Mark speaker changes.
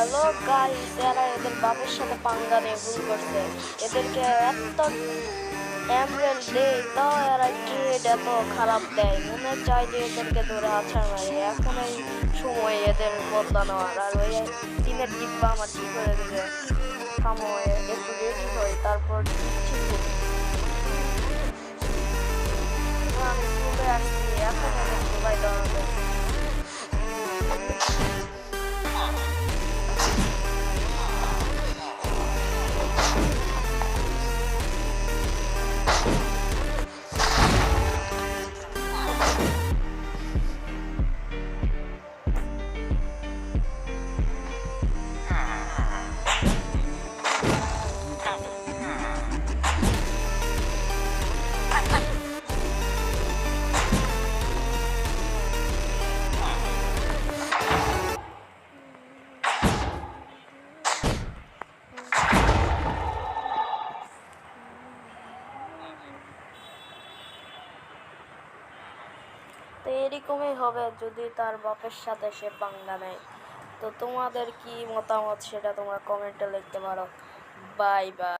Speaker 1: Hello guys, এরা এদের বাপের সাথে পাঙ্গা নিয়ে ভুল করছে। এদেরকে এত এমরেল দেয়, তাও এরা ট্রেড এত খারাপ দেয়। মনে চায় যে এদেরকে ধরে আছাড় মারে। এখন এই সময় এদের বদলা নেওয়ার। আর ওই টিনের ডিব্বা আমার ঠিক হয়ে গেছে। থামো, একটু রেডি হই, তারপর দিচ্ছি খুব। আমি চলে আসছি, এখন এদের সবাই দাঁড়াবে। তো এরকমই হবে যদি তার বাপের সাথে সে পাঙ্গা নেয়। তো তোমাদের কি মতামত সেটা তোমরা কমেন্টে লিখতে পারো। Bye bye.